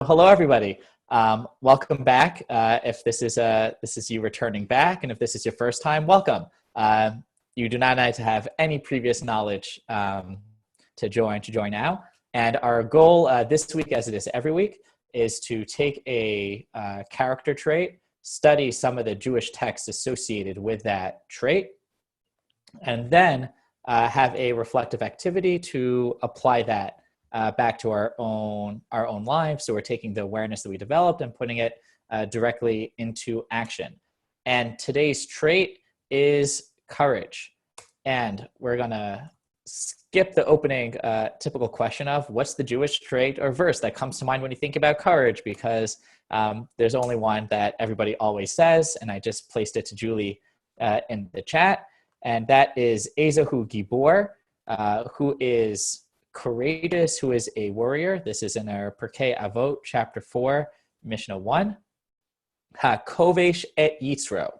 Hello, everybody. Welcome back. If this is you returning back, and if this is your first time, welcome. You do not need to have any previous knowledge to join now. And our goal this week, as it is every week, is to take a character trait, study some of the Jewish texts associated with that trait, and then have a reflective activity to apply that back to our own lives. So we're taking the awareness that we developed and putting it directly into action. And today's trait is courage. And we're gonna skip the opening typical question of what's the Jewish trait or verse that comes to mind when you think about courage, because there's only one that everybody always says, and I just placed it to Julie in the chat, and that is Ezahu Gibor, who is courageous, who is a warrior. This is in our Perkei Avot, chapter 4, Mishnah 1. Ha-kovesh et yitzro.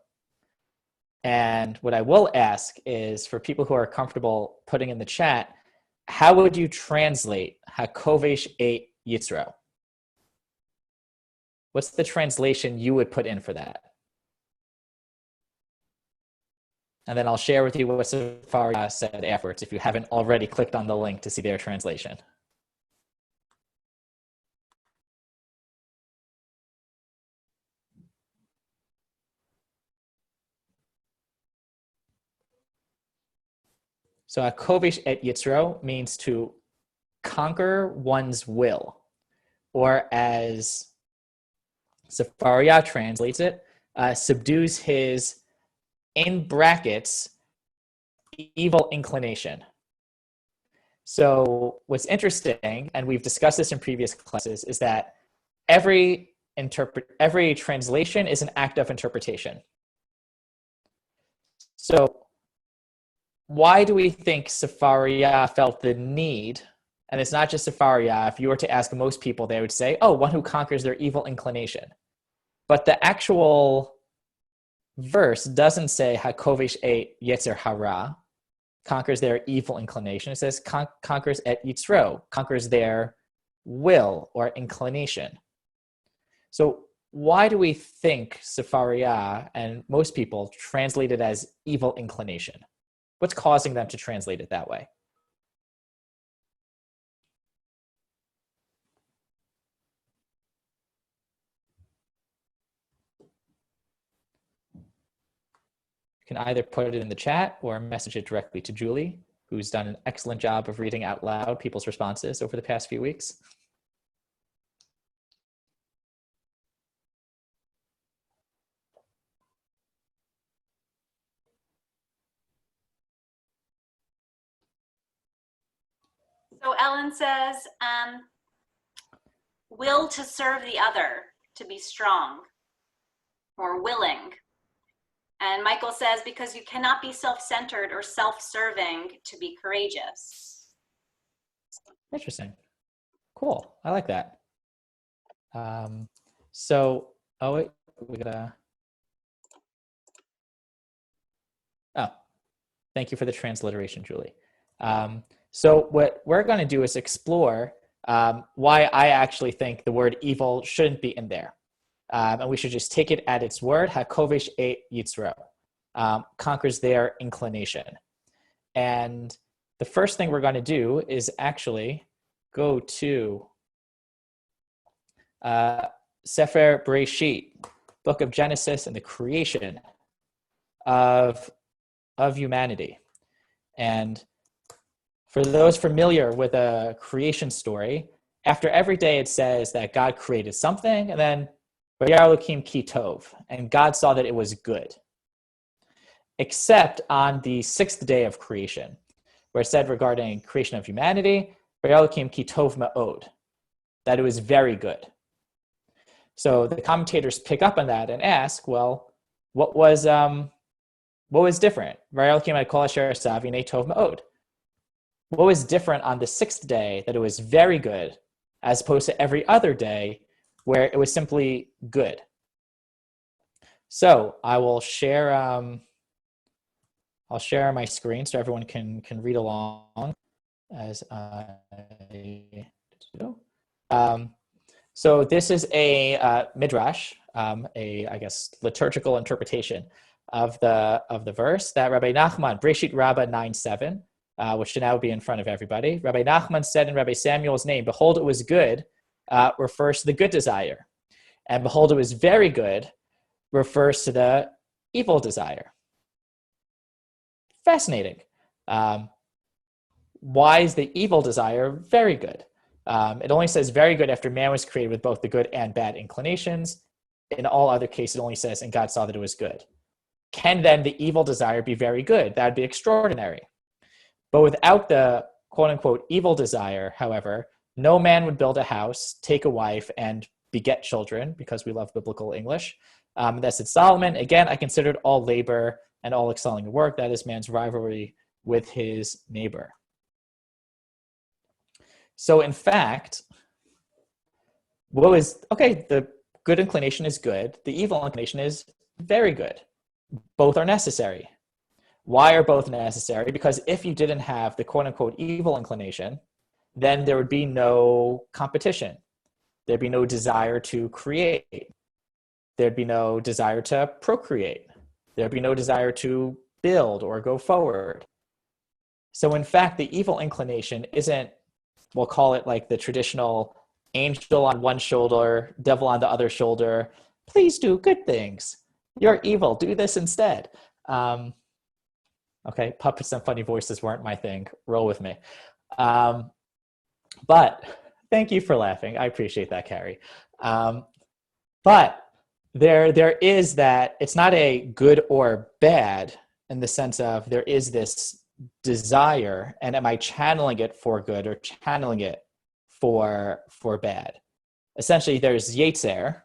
And what I will ask is, for people who are comfortable putting in the chat, how would you translate ha-kovesh et yitzro? What's the translation you would put in for that? And then I'll share with you what Safaria said afterwards, if you haven't already clicked on the link to see their translation. So kovesh et yitzro means to conquer one's will, or as Safaria translates it, subdues his, in brackets, evil inclination. So what's interesting, and we've discussed this in previous classes, is that every translation is an act of interpretation. So why do we think Safaria felt the need? And it's not just Safaria. If you were to ask most people, they would say, oh, one who conquers their evil inclination. But the actual verse doesn't say hakovesh et yetzer hara, conquers their evil inclination. It says conquers et yitzro, conquers their will or inclination. So why do we think Safaria and most people translate it as evil inclination? What's causing them to translate it that way? Can either put it in the chat or message it directly to Julie, who's done an excellent job of reading out loud people's responses over the past few weeks. So Ellen says, will to serve the other, to be strong or willing. And Michael says, because you cannot be self-centered or self-serving to be courageous. Interesting. Cool. I like that. So, oh wait, we gotta. Oh, thank you for the transliteration, Julie. So what we're going to do is explore why I actually think the word evil shouldn't be in there. And we should just take it at its word, hakovesh et yitzro, conquers their inclination. And the first thing we're going to do is actually go to Sefer Bereshit, book of Genesis and the creation of humanity. And for those familiar with a creation story, after every day it says that God created something, and then Vayar Elokim ki tov, and God saw that it was good. Except on the sixth day of creation, where it said regarding creation of humanity, Vayar Elokim ki tov ma'od, that it was very good. So the commentators pick up on that and ask, well, what was different? Vayar Elokim ad kol asher asa v'hinei tov ma'od. What was different on the sixth day that it was very good, as opposed to every other day where it was simply good? So I will share. I'll share my screen so everyone can read along as I do. So this is a midrash, I guess, liturgical interpretation of the verse that Rabbi Nachman, Breshit Rabbah 9:7, which should now be in front of everybody. Rabbi Nachman said in Rabbi Samuel's name, "Behold, it was good," refers to the good desire, and "behold, it was very good" refers to the evil desire. Fascinating. Why is the evil desire very good? It only says very good after man was created with both the good and bad inclinations. In all other cases, it only says, and God saw that it was good. Can then the evil desire be very good? That would be extraordinary. But without the quote unquote evil desire, however, no man would build a house, take a wife, and beget children, because we love biblical English. That said Solomon, again, I considered all labor and all excelling work, that is man's rivalry with his neighbor. So in fact, the good inclination is good, the evil inclination is very good. Both are necessary. Why are both necessary? Because if you didn't have the quote unquote evil inclination, then there would be no competition. There'd be no desire to create. There'd be no desire to procreate. There'd be no desire to build or go forward. So in fact, the evil inclination isn't, we'll call it like the traditional angel on one shoulder, devil on the other shoulder. Please do good things. You're evil. Do this instead. Okay, puppets and funny voices weren't my thing. Roll with me. But thank you for laughing. I appreciate that, Carrie. But there is that, it's not a good or bad in the sense of there is this desire, and am I channeling it for good or channeling it for bad? Essentially, there's Yetzer,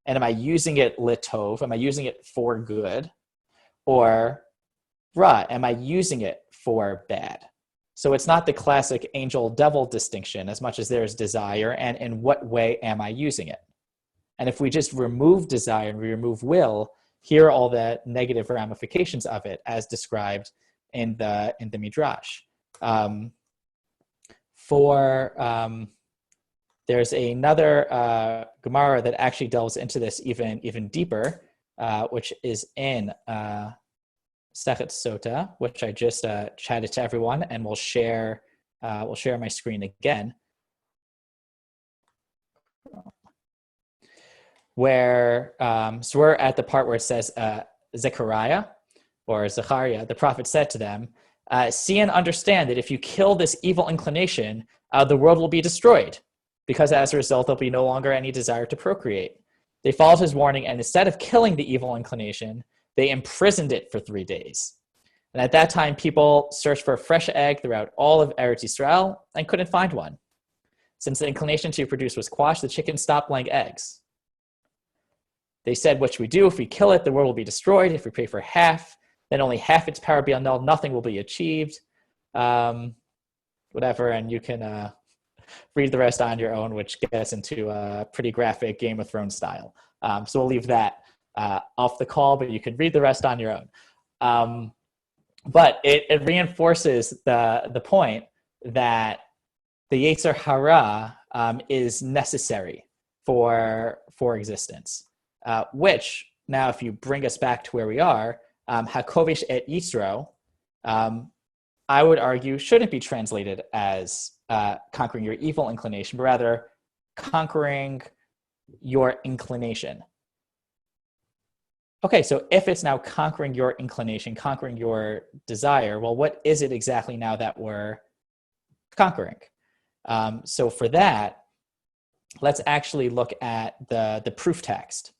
and am I using it litov? Am I using it for good? Or Ra, am I using it for bad? So it's not the classic angel-devil distinction as much as there's desire, and in what way am I using it? And if we just remove desire and we remove will, here are all the negative ramifications of it as described in the Midrash. There's another Gemara that actually delves into this even deeper, which is in Sechet Sota, which I just chatted to everyone, and we'll share my screen again, where so we're at the part where it says Zechariah, the prophet said to them, "See and understand that if you kill this evil inclination, the world will be destroyed, because as a result there'll be no longer any desire to procreate." They followed his warning, and instead of killing the evil inclination, they imprisoned it for 3 days. And at that time, people searched for a fresh egg throughout all of Eretz Yisrael and couldn't find one. Since the inclination to produce was quashed, the chickens stopped laying eggs. They said, "What should we do? If we kill it, the world will be destroyed. If we pray for half, then only half its power will be annulled. Nothing will be achieved." Whatever, and you can read the rest on your own, which gets into a pretty graphic Game of Thrones style. So we'll leave that off the call, but you can read the rest on your own. But it reinforces the point that the Yetzer Hara is necessary for existence, which now, if you bring us back to where we are, Hakovish et Yisro, I would argue shouldn't be translated as conquering your evil inclination, but rather conquering your inclination. Okay, so if it's now conquering your inclination, conquering your desire, well, what is it exactly now that we're conquering? So for that, let's actually look at the proof text,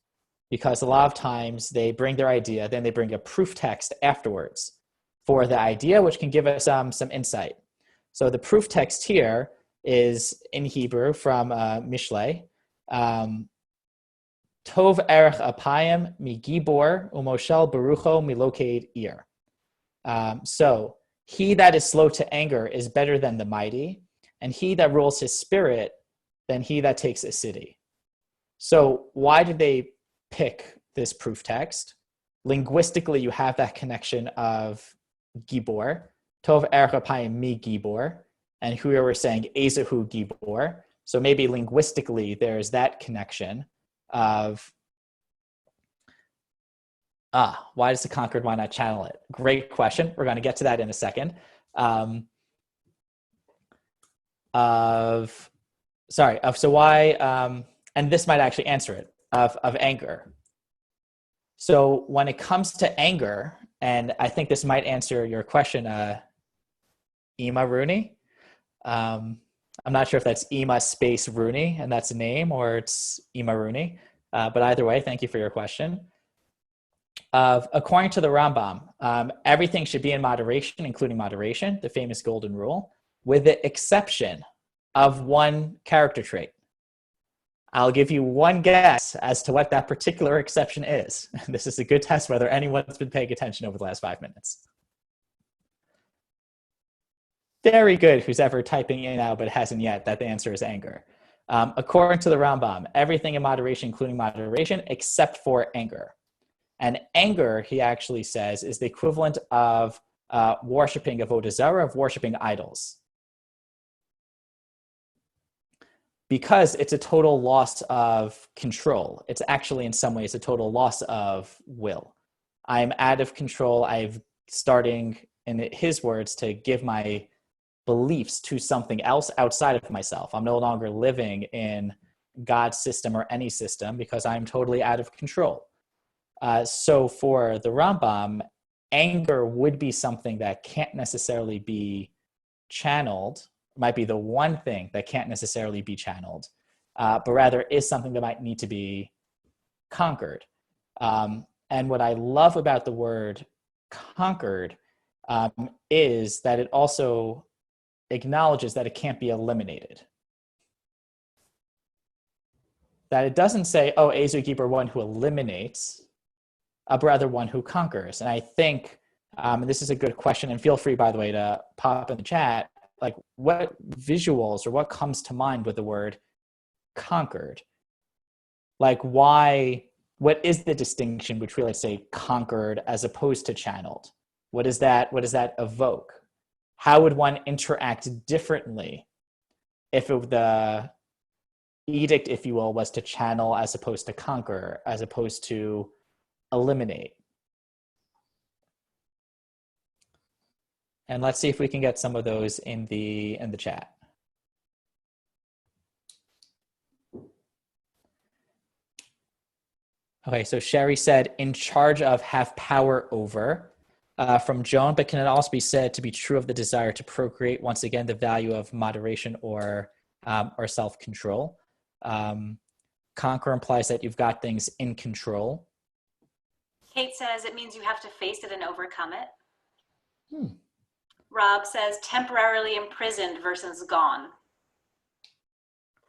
because a lot of times they bring their idea, then they bring a proof text afterwards for the idea, which can give us some insight. So the proof text here is in Hebrew from Mishlei. Tov erech apayim mi gibor umoshel berucho miloked ir. So he that is slow to anger is better than the mighty, and he that rules his spirit than he that takes a city. So why did they pick this proof text? Linguistically, you have that connection of gibor, tov erech apayim mi gibor, and here we're saying ezehu gibor. So maybe linguistically, there's that connection of, why does the conquered, why not channel it? Great question. We're going to get to that in a second. So why, and this might actually answer it, of anger. So when it comes to anger, and I think this might answer your question, Ema Rooney. I'm not sure if that's Ema space Rooney and that's a name, or it's Ema Rooney. But either way, thank you for your question. According to the Rambam, everything should be in moderation, including moderation, the famous golden rule, with the exception of one character trait. I'll give you one guess as to what that particular exception is. This is a good test whether anyone's been paying attention over the last 5 minutes. Very good, who's ever typing in now but hasn't yet, that the answer is anger. According to the Rambam, everything in moderation, including moderation, except for anger. And anger, he actually says, is the equivalent of worshipping avodah zarah, of worshipping idols. Because it's a total loss of control. It's actually, in some ways, a total loss of will. I'm out of control. I'm starting, in his words, to give my beliefs to something else outside of myself. I'm no longer living in God's system or any system because I'm totally out of control. So for the Rambam, anger would be something that can't necessarily be channeled, might be the one thing that can't necessarily be channeled, but rather is something that might need to be conquered. And what I love about the word conquered is that it also acknowledges that it can't be eliminated. That it doesn't say, oh, Ezu Gibor, one who eliminates, but rather one who conquers. And I think, and this is a good question, and feel free, by the way, to pop in the chat, like what visuals or what comes to mind with the word conquered? Like what is the distinction between, let's say, conquered as opposed to channeled? What does that evoke? How would one interact differently if the edict, if you will, was to channel as opposed to conquer, as opposed to eliminate? And let's see if we can get some of those in the chat. Okay, so Sherry said, in charge of, have power over. From Joan, but can it also be said to be true of the desire to procreate? Once again, the value of moderation or self-control. Conquer implies that you've got things in control. Kate says it means you have to face it and overcome it. Rob says temporarily imprisoned versus gone.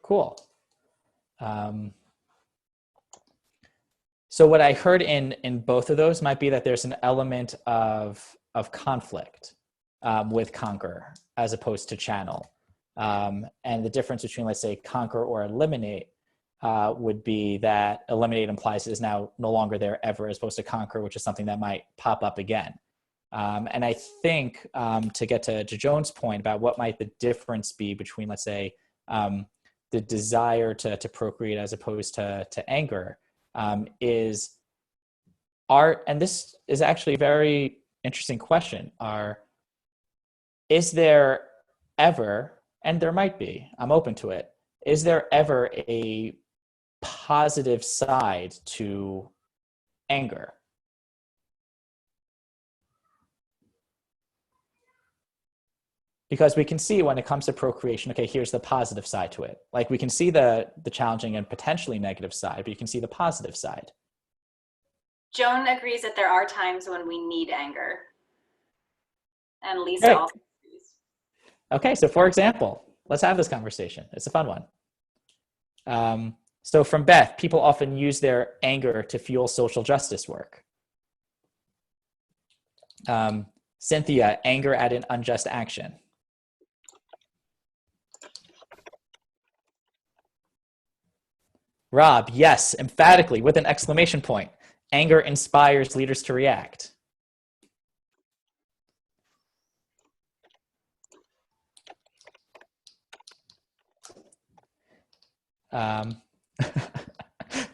Cool. So what I heard in both of those might be that there's an element of conflict with conquer as opposed to channel. And the difference between, let's say, conquer or eliminate would be that eliminate implies it is now no longer there ever, as opposed to conquer, which is something that might pop up again. And I think to get to Joan's point about what might the difference be between, let's say, the desire to procreate as opposed to anger, is art, and this is actually a very interesting question, is there ever, and there might be, I'm open to it, is there ever a positive side to anger? Because we can see when it comes to procreation, okay, here's the positive side to it. Like we can see the challenging and potentially negative side, but you can see the positive side. Joan agrees that there are times when we need anger. And Lisa also agrees. Okay, so for example, let's have this conversation. It's a fun one. So from Beth, people often use their anger to fuel social justice work. Cynthia, anger at an unjust action. Rob, yes, emphatically, with an exclamation point. Anger inspires leaders to react.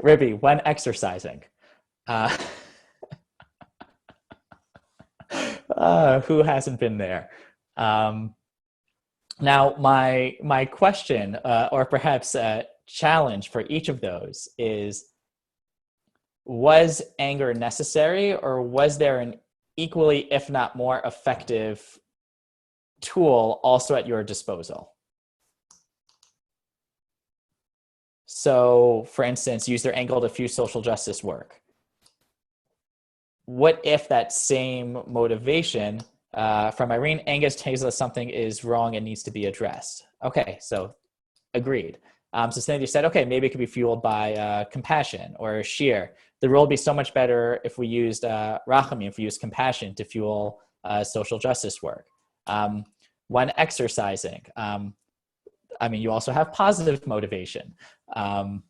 Ribby, when exercising. Uh, who hasn't been there? Now, my question, or perhaps a challenge for each of those is, was anger necessary, or was there an equally, if not more effective tool also at your disposal? So, for instance, use their anger to fuse social justice work. What if that same motivation from Irene, anger tells us something is wrong and needs to be addressed? Okay, so agreed. So Cindy said, okay, maybe it could be fueled by compassion or sheer. The world would be so much better if we used rachamim, if we used compassion to fuel social justice work. When exercising, I mean, you also have positive motivation. And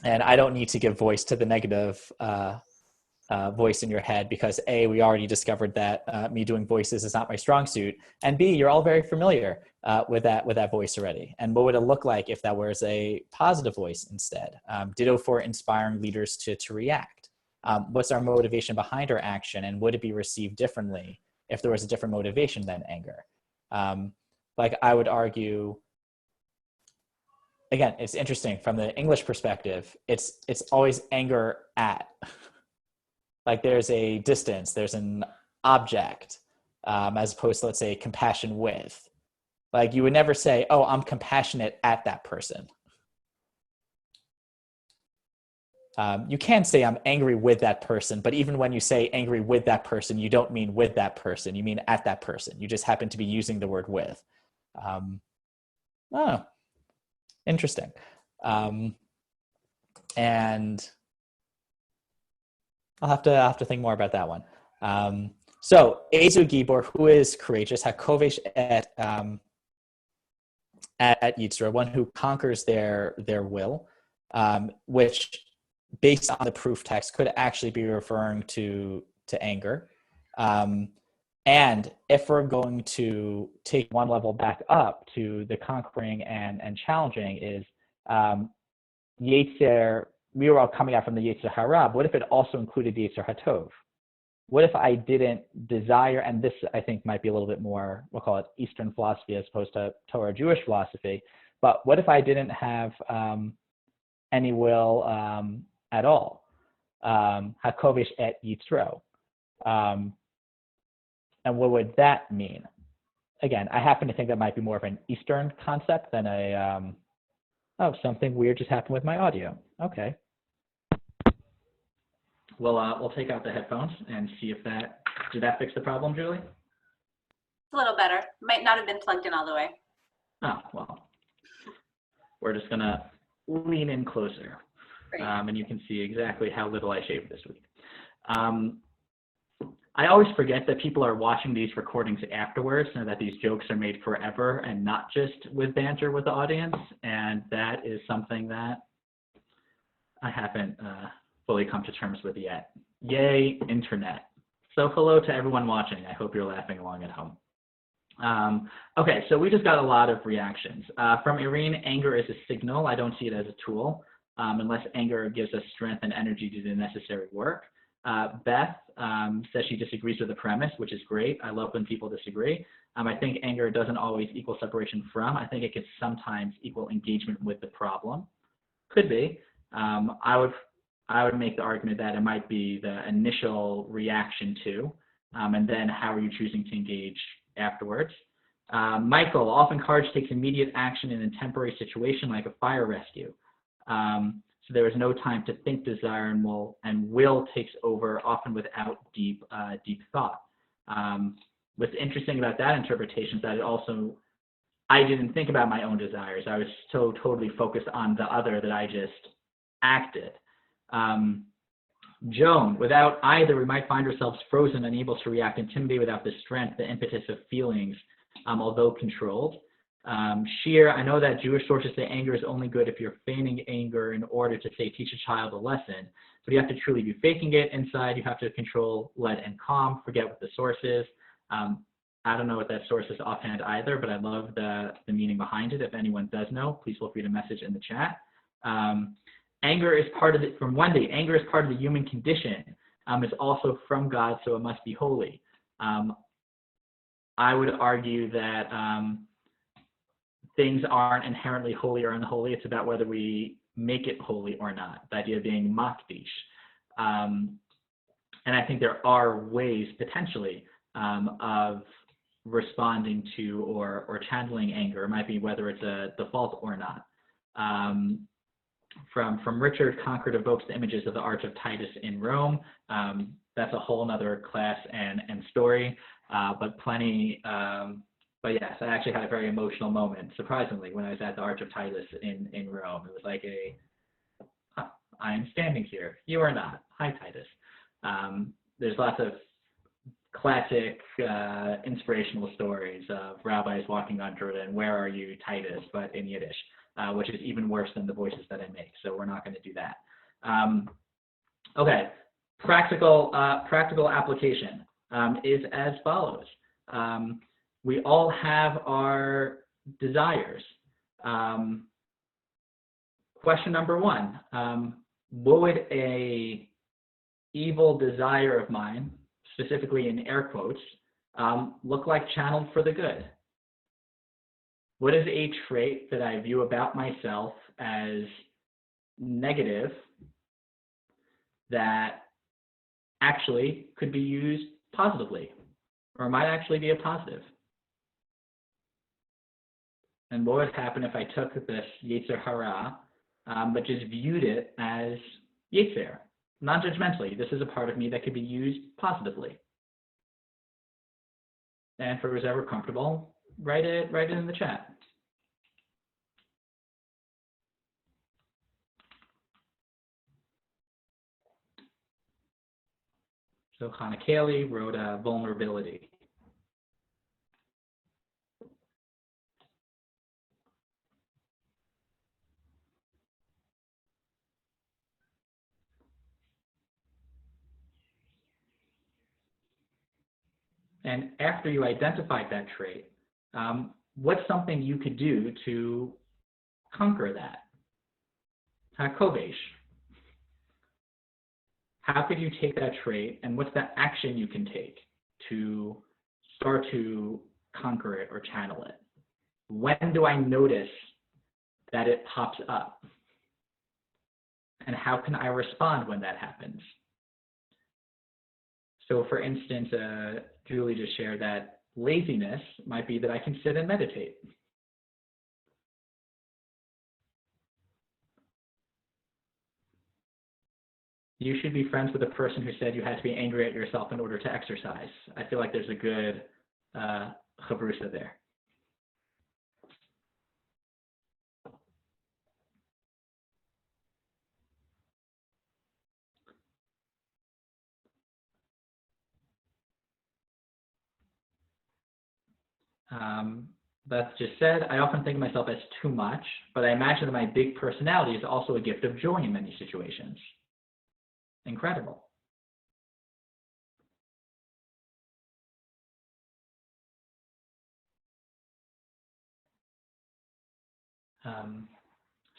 I don't need to give voice to the negative voice in your head because A, we already discovered that me doing voices is not my strong suit, and B, you're all very familiar with that voice already. And what would it look like if that was a positive voice instead? Ditto for inspiring leaders to react. What's our motivation behind our action, and would it be received differently if there was a different motivation than anger? Like I would argue, again, it's interesting from the English perspective, it's always anger at. Like there's a distance, there's an object, as opposed to, let's say, compassion with. Like you would never say, oh, I'm compassionate at that person. You can say I'm angry with that person, but even when you say angry with that person, you don't mean with that person, you mean at that person. You just happen to be using the word with. Oh, interesting. And I'll have to think more about that one. So Ezu Gibor, who is courageous, hakovesh at Yitzra, one who conquers their will, which, based on the proof text, could actually be referring to anger. And if we're going to take one level back up to the conquering and challenging, is Yetzer, we were all coming out from the Yetzer Hara. What if it also included Yetzer Hatov? What if I didn't desire, and this I think might be a little bit more, we'll call it Eastern philosophy as opposed to Torah Jewish philosophy, but what if I didn't have any will at all? Hakovish et Yitro. And what would that mean? Again, I happen to think that might be more of an Eastern concept than a, oh, something weird just happened with my audio. Okay. Well, we'll take out the headphones and see if did that fix the problem, Julie? It's a little better. Might not have been plugged in all the way. Oh, well, we're just gonna lean in closer. And you can see exactly how little I shaved this week. I always forget that people are watching these recordings afterwards and that these jokes are made forever and not just with banter with the audience. And that is something that I haven't fully come to terms with yet. Yay, internet. So hello to everyone watching. I hope you're laughing along at home. Okay, so we just got a lot of reactions. From Irene, anger is a signal. I don't see it as a tool, unless anger gives us strength and energy to do the necessary work. Beth says she disagrees with the premise, which is great. I love when people disagree. I think anger doesn't always equal separation from. I think it can sometimes equal engagement with the problem. Could be. I would make the argument that it might be the initial reaction to, and then how are you choosing to engage afterwards. Michael, often courage takes immediate action in a temporary situation like a fire rescue. So there is no time to think, desire, and will takes over, often without deep thought. What's interesting about that interpretation is that I didn't think about my own desires. I was so totally focused on the other that I just acted. Joan, without either, we might find ourselves frozen, unable to react, intimidated without the strength, the impetus of feelings, although controlled. Sheer, I know that Jewish sources say anger is only good if you're feigning anger in order to, say, teach a child a lesson, but you have to truly be faking it inside. You have to control, let, and calm, forget what the source is. I don't know what that source is offhand either, but I love the meaning behind it. If anyone does know, please feel free to message in the chat. Anger is part of it, from Wendy, anger is part of the human condition. It's also from God, so it must be holy. I would argue that things aren't inherently holy or unholy. It's about whether we make it holy or not, the idea of being makdish. And I think there are ways, potentially, of responding to or channeling anger. It might be whether it's a default or not. From Richard, Concord evokes the images of the Arch of Titus in Rome. That's a whole other class and story, but plenty. But yes, I actually had a very emotional moment, surprisingly, when I was at the Arch of Titus in Rome. It was like I am standing here, you are not. Hi, Titus. There's lots of classic inspirational stories of rabbis walking on Jordan, where are you, Titus, but in Yiddish, which is even worse than the voices that I make, so we're not going to do that. Okay, practical application is as follows. We all have our desires. Question number one, what would a evil desire of mine, specifically in air quotes, look like channeled for the good? What is a trait that I view about myself as negative that actually could be used positively, or might actually be a positive? And what would happen if I took this Yetzer Hara, but just viewed it as Yetzer, non-judgmentally? This is a part of me that could be used positively. And for who's ever comfortable, write it in the chat. So Hannah Cayley wrote vulnerability. And after you identified that trait, what's something you could do to conquer that? Kovesh. How could you take that trait, and what's the action you can take to start to conquer it or channel it? When do I notice that it pops up? And how can I respond when that happens? So for instance, Julie just shared that laziness might be that I can sit and meditate. You should be friends with a person who said you had to be angry at yourself in order to exercise. I feel like there's a good chavrusa there. Beth just said, I often think of myself as too much, but I imagine that my big personality is also a gift of joy in many situations. Incredible.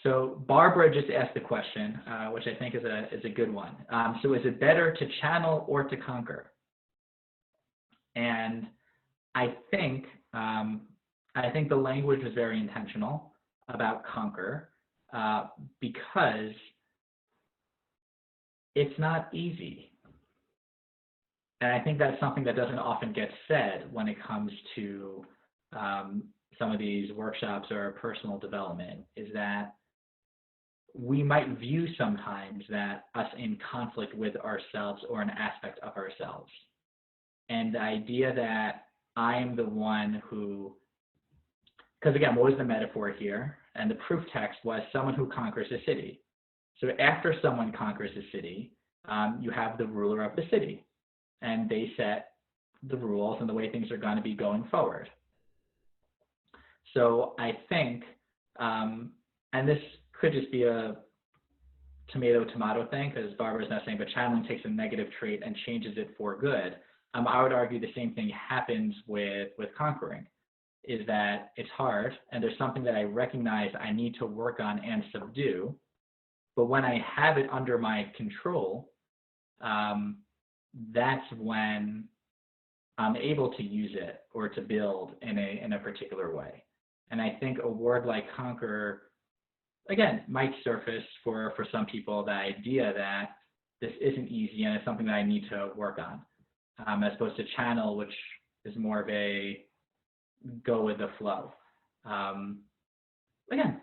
So Barbara just asked the question, which I think is a good one. So is it better to channel or to conquer? And I think the language was very intentional about conquer, because it's not easy. And I think that's something that doesn't often get said when it comes to some of these workshops or personal development, is that we might view sometimes that us in conflict with ourselves or an aspect of ourselves. And the idea that I am the one who, because again, what was the metaphor here? And the proof text was someone who conquers a city. So after someone conquers a city, you have the ruler of the city, and they set the rules and the way things are going to be going forward. So I think, and this could just be a tomato thing, because Barbara's not saying, but channeling takes a negative trait and changes it for good. I would argue the same thing happens with conquering, is that it's hard, and there's something that I recognize I need to work on and subdue, But when I have it under my control, that's when I'm able to use it or to build in a particular way. And I think a word like conquer, again, might surface for some people the idea that this isn't easy and it's something that I need to work on, as opposed to channel, which is more of a go with the flow. Again,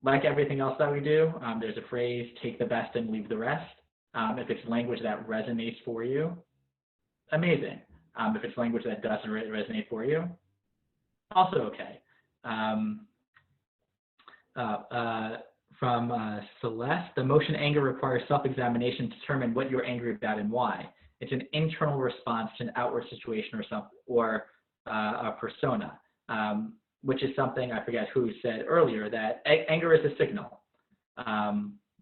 like everything else that we do, there's a phrase, take the best and leave the rest. If it's language that resonates for you, amazing. If it's language that doesn't resonate for you, also okay. From Celeste, the emotion anger requires self-examination to determine what you're angry about and why. It's an internal response to an outward situation or a persona, which is something I forget who said earlier, that anger is a signal.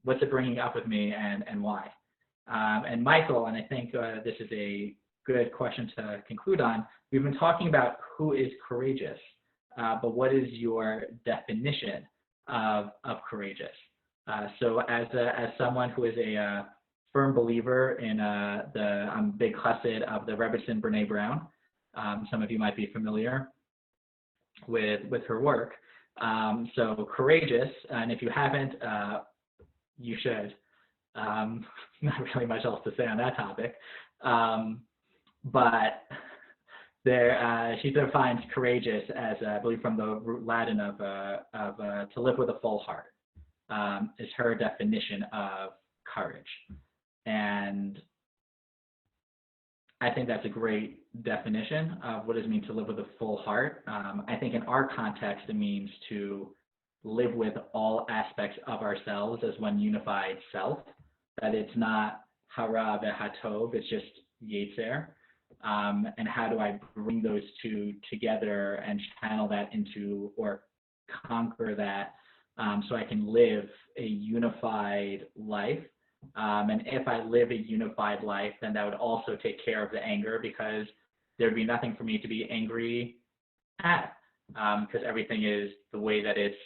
What's it bringing up with me and why? And Michael, and I think this is a good question to conclude on, we've been talking about who is courageous, but what is your definition of courageous? So as someone who is a firm believer in I'm a big chassid of the Rebbetzin Brene Brown. Some of you might be familiar with her work. So courageous, and if you haven't, you should. Not really much else to say on that topic. But there, she defines courageous as, I believe, from the root Latin of to live with a full heart, is her definition of courage. And I think that's a great definition of what does it mean to live with a full heart. I think in our context, it means to live with all aspects of ourselves as one unified self, that it's not hara v'hatov, it's just yetzer. And how do I bring those two together and channel that into, or conquer that, so I can live a unified life. And if I live a unified life, then that would also take care of the anger, because there'd be nothing for me to be angry at, because everything is the way that it's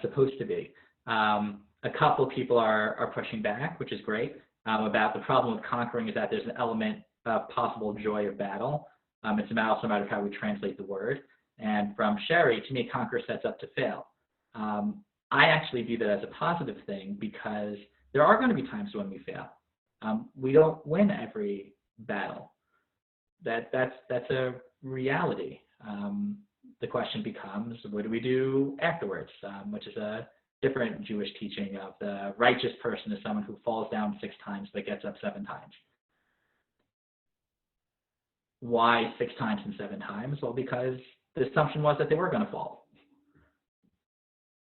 supposed to be. A couple people are pushing back, which is great, about the problem with conquering is that there's an element of possible joy of battle. It's also a matter of how we translate the word. And from Sherry, to me, conquer sets up to fail. I actually view that as a positive thing, because there are going to be times when we fail. We don't win every battle. That's a reality. The question becomes, what do we do afterwards? Which is a different Jewish teaching of the righteous person is someone who falls down 6 times but gets up 7 times. Why 6 times and 7 times? Well, because the assumption was that they were going to fall.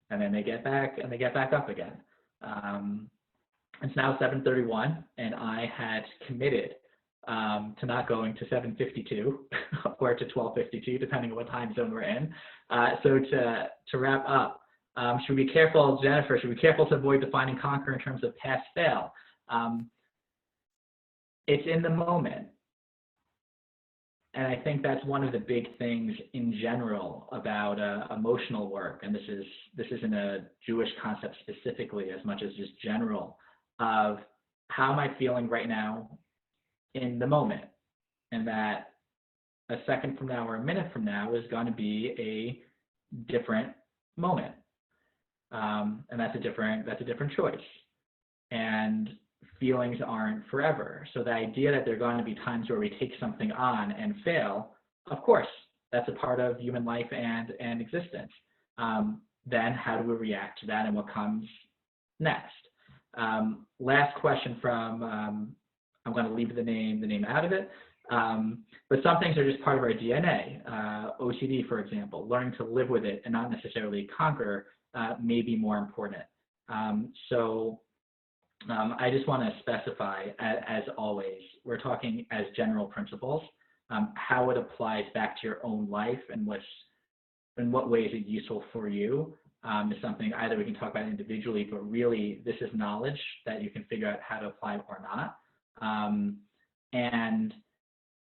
And then they get back and they get back up again. It's now 7:31, and I had committed to not going to 7:52 or to 12:52, depending on what time zone we're in. So to wrap up, should we be careful, Jennifer, should we be careful to avoid defining conquer in terms of pass fail? It's in the moment. And I think that's one of the big things in general about emotional work, and this isn't a Jewish concept specifically as much as just general, of how am I feeling right now in the moment, and that a second from now or a minute from now is going to be a different moment, and that's a different choice, and feelings aren't forever. So the idea that there are going to be times where we take something on and fail, of course, that's a part of human life and existence. Then how do we react to that, and what comes next? Last question from, I'm going to leave the name out of it, but some things are just part of our DNA. OCD, for example, learning to live with it and not necessarily conquer may be more important. I just want to specify, as always, we're talking as general principles. How it applies back to your own life and in what way is it useful for you is something either we can talk about individually, but really this is knowledge that you can figure out how to apply or not. And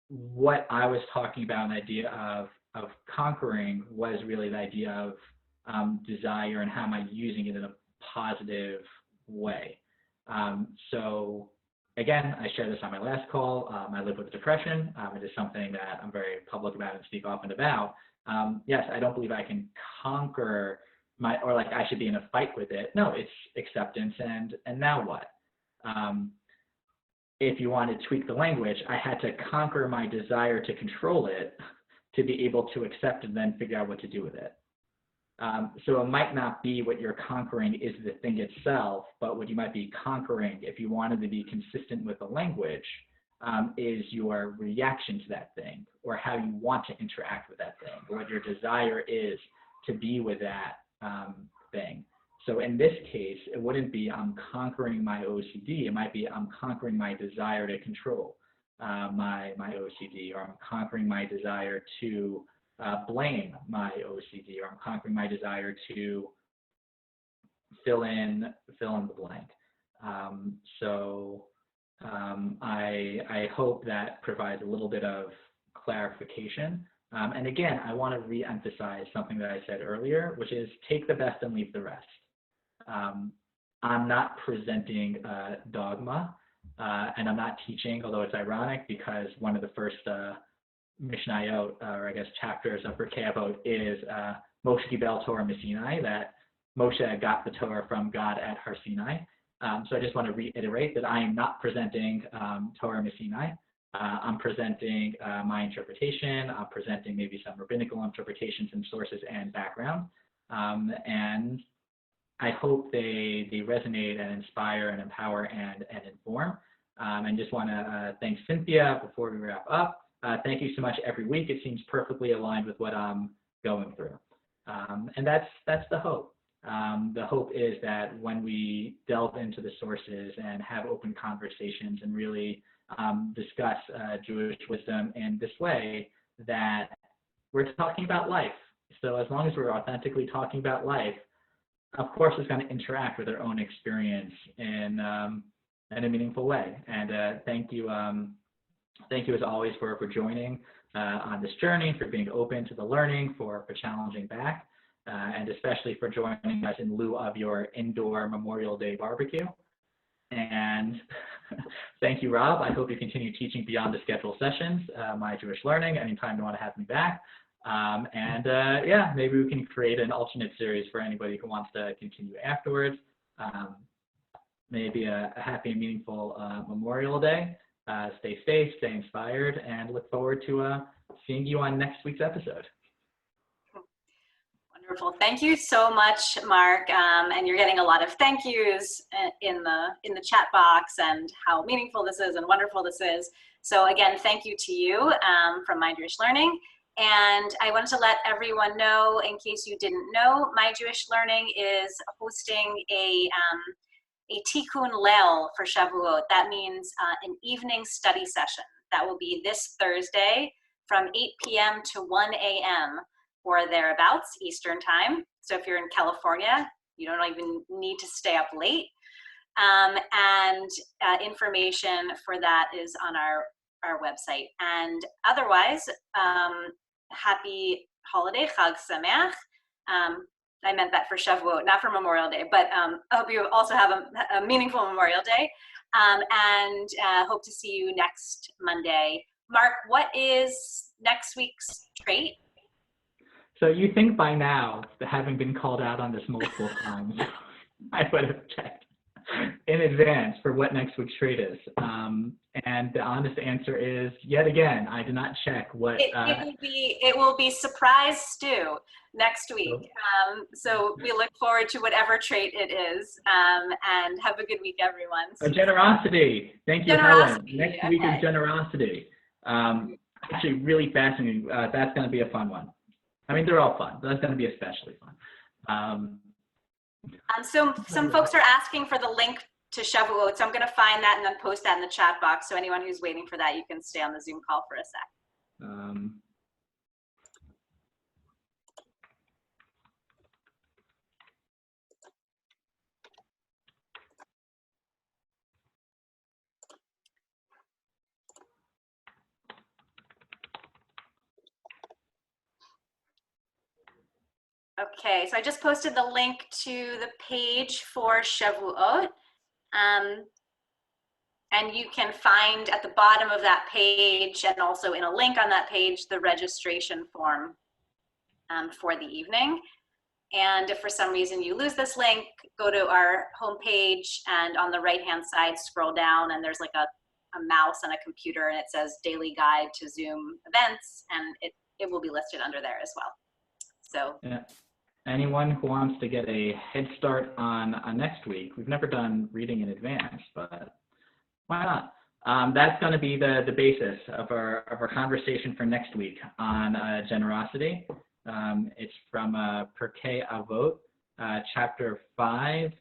what I was talking about, an idea of conquering, was really the idea of desire and how am I using it positive way. So again, I shared this on my last call. I live with depression. It is something that I'm very public about and speak often about. Yes, I don't believe I can conquer or like I should be in a fight with it. No, it's acceptance, and now what? If you want to tweak the language, I had to conquer my desire to control it to be able to accept and then figure out what to do with it. So it might not be what you're conquering is the thing itself, but what you might be conquering, if you wanted to be consistent with the language, is your reaction to that thing, or how you want to interact with that thing, or what your desire is to be with that thing. So in this case, it wouldn't be I'm conquering my OCD. It might be I'm conquering my desire to control my OCD, or I'm conquering my desire to blame my OCD, or I'm conquering my desire to fill in the blank. I hope that provides a little bit of clarification. And again, I want to re-emphasize something that I said earlier, which is take the best and leave the rest. I'm not presenting dogma, and I'm not teaching, although it's ironic because one of the first Mishnayot, or I guess chapters of Pirkei Avot, is Moshe Kibel Torah Sinai, that Moshe got the Torah from God at Har Sinai. So I just want to reiterate that I am not presenting Torah Sinai. I'm presenting my interpretation. I'm presenting maybe some rabbinical interpretations and sources and background. And I hope they resonate and inspire and empower and inform. And just want to thank Cynthia before we wrap up. Thank you so much every week. It seems perfectly aligned with what I'm going through. And that's the hope. The hope is that when we delve into the sources and have open conversations and really discuss Jewish wisdom in this way, that we're talking about life. So as long as we're authentically talking about life, of course, it's going to interact with our own experience in a meaningful way. And thank you as always for joining on this journey, for being open to the learning, for challenging back, and especially for joining us in lieu of your indoor Memorial Day barbecue. And thank you, Rob. I hope you continue teaching beyond the scheduled sessions, My Jewish Learning, anytime you want to have me back. Yeah, maybe we can create an alternate series for anybody who wants to continue afterwards. Maybe a happy and meaningful Memorial Day. Stay safe, stay inspired, and look forward to seeing you on next week's episode. Wonderful. Thank you so much, Mark. And you're getting a lot of thank yous in the chat box, and how meaningful this is and wonderful this is. So again, thank you to you from My Jewish Learning. And I wanted to let everyone know, in case you didn't know, My Jewish Learning is hosting a Tikkun Leil for Shavuot. That means an evening study session. That will be this Thursday from 8 p.m. to 1 a.m. or thereabouts Eastern time. So if you're in California, you don't even need to stay up late. And information for that is on our website. And otherwise, happy holiday, Chag Sameach. I meant that for Shavuot, not for Memorial Day, but I hope you also have a meaningful Memorial Day, and hope to see you next Monday. Mark, what is next week's trait? So you think by now, having been called out on this multiple times, I would have checked in advance for what next week's trait is. And the honest answer is, yet again, I did not check what. It will be surprise stew next week. So we look forward to whatever trait it is. And have a good week, everyone. Generosity. Thank you, Helen. Next week is generosity. Actually, really fascinating. That's going to be a fun one. I mean, they're all fun, but that's going to be especially fun. Some folks are asking for the link to Shavuot, so I'm going to find that and then post that in the chat box. So anyone who's waiting for that, you can stay on the Zoom call for a sec. Okay. Okay, so I just posted the link to the page for Shavuot. And you can find at the bottom of that page and also in a link on that page, the registration form for the evening. And if for some reason you lose this link, go to our homepage and on the right-hand side, scroll down and there's like a mouse and a computer and it says Daily Guide to Zoom Events, and it will be listed under there as well. So yeah. Anyone who wants to get a head start on next week, we've never done reading in advance, but why not? That's going to be the basis of our conversation for next week on generosity. It's from Pirkei Avot, chapter 5,